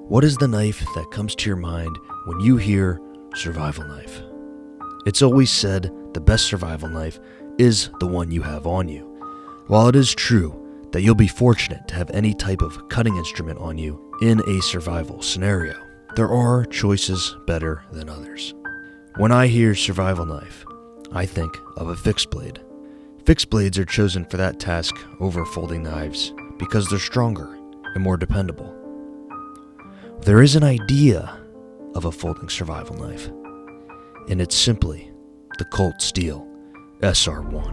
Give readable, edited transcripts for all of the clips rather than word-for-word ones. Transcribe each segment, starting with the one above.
What is the knife that comes to your mind when you hear survival knife? It's always said the best survival knife is the one you have on you. While it is true that you'll be fortunate to have any type of cutting instrument on you in a survival scenario, there are choices better than others. When I hear survival knife, I think of a fixed blade. Fixed blades are chosen for that task over folding knives because they're stronger and more dependable. There is an idea of a folding survival knife, and it's simply the Colt Steel SR1.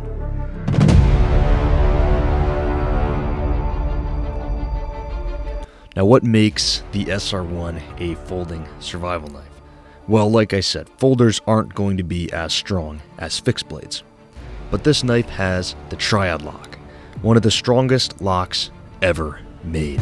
Now, what makes the SR1 a folding survival knife? Well, like I said, folders aren't going to be as strong as fixed blades. But this knife has the triad lock, one of the strongest locks ever made.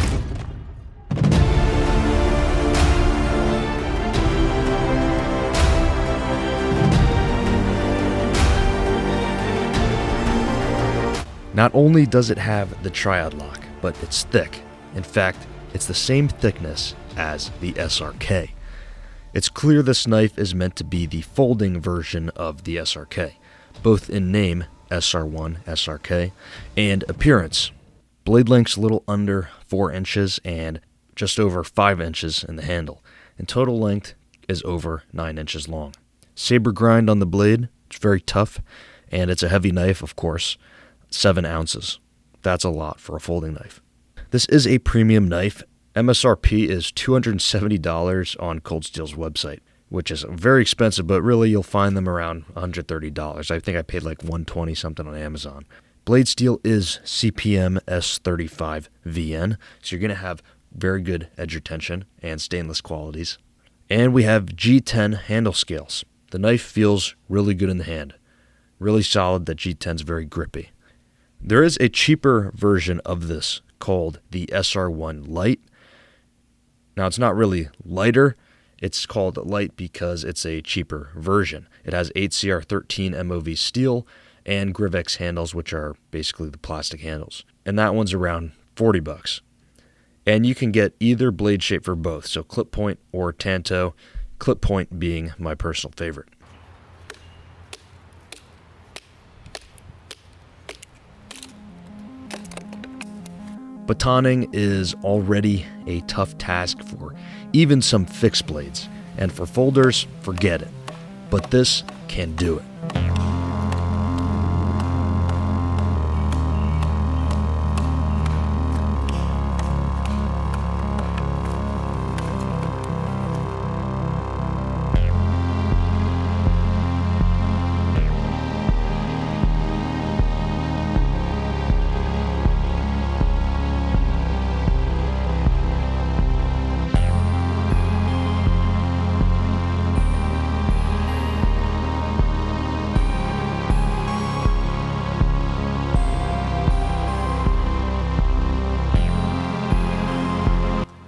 Not only does it have the triad lock, but it's thick. In fact, it's the same thickness as the SRK. It's clear this knife is meant to be the folding version of the SRK, both in name, SR1, SRK, and appearance. Blade length's a little under 4 inches and just over 5 inches in the handle, and total length is over 9 inches long. Saber grind on the blade, it's very tough, and it's a heavy knife, of course, 7 ounces. That's a lot for a folding knife. This is a premium knife. MSRP is $270 on Cold Steel's website, which is very expensive, but really you'll find them around $130. I think I paid like $120 something on Amazon. Blade steel is CPM S35 VN, so you're going to have very good edge retention and stainless qualities. And we have G10 handle scales. The knife feels really good in the hand. Really solid. That G10 is very grippy. There is a cheaper version of this called the SR1 Lite. Now, it's not really lighter. It's called Light because it's a cheaper version. It has 8CR13 MOV steel and Grivex handles, which are basically the plastic handles. And that one's around $40. And you can get either blade shape for both, so clip point or tanto, clip point being my personal favorite. Batoning is already a tough task for even some fixed blades, and for folders, forget it. But this can do it.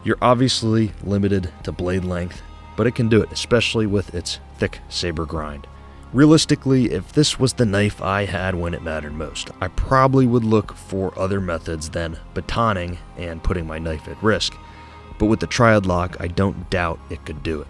You're obviously limited to blade length, but it can do it, especially with its thick saber grind. Realistically, if this was the knife I had when it mattered most, I probably would look for other methods than batoning and putting my knife at risk. But with the triad lock, I don't doubt it could do it.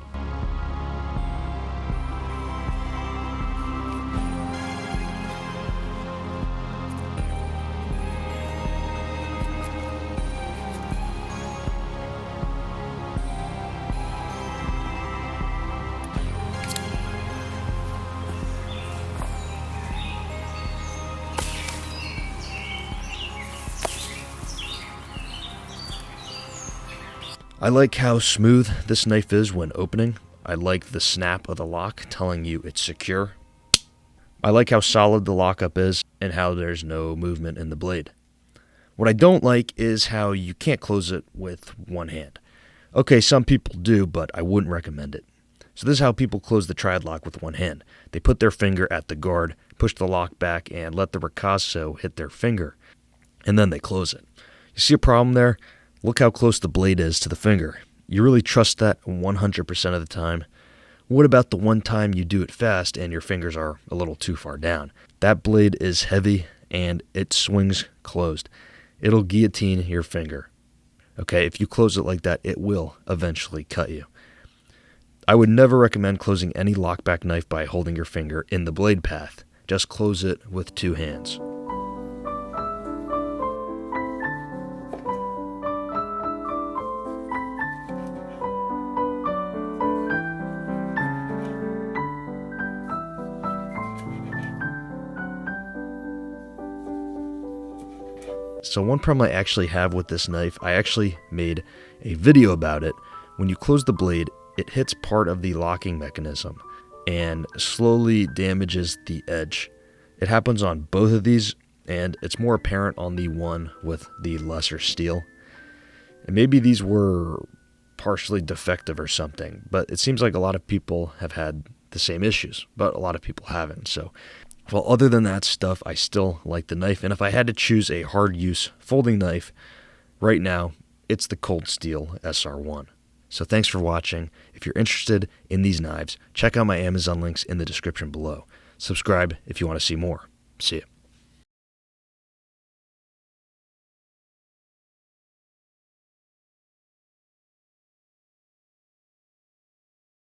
I like how smooth this knife is when opening. I like the snap of the lock telling you it's secure. I like how solid the lockup is and how there's no movement in the blade. What I don't like is how you can't close it with one hand. Okay, some people do, but I wouldn't recommend it. So this is how people close the triad lock with one hand. They put their finger at the guard, push the lock back, and let the ricasso hit their finger, and then they close it. You see a problem there? Look how close the blade is to the finger. You really trust that 100% of the time? What about the one time you do it fast and your fingers are a little too far down? That blade is heavy and it swings closed. It'll guillotine your finger. Okay, if you close it like that, it will eventually cut you. I would never recommend closing any lockback knife by holding your finger in the blade path. Just close it with 2 hands. So one problem I actually have with this knife, I actually made a video about it. When you close the blade, it hits part of the locking mechanism and slowly damages the edge. It happens on both of these, and it's more apparent on the one with the lesser steel. And maybe these were partially defective or something, but it seems like a lot of people have had the same issues, but a lot of people haven't. So, well, other than that stuff, I still like the knife. And if I had to choose a hard use folding knife right now, it's the Cold Steel SR1. So thanks for watching. If you're interested in these knives, check out my Amazon links in the description below. Subscribe if you want to see more. See ya.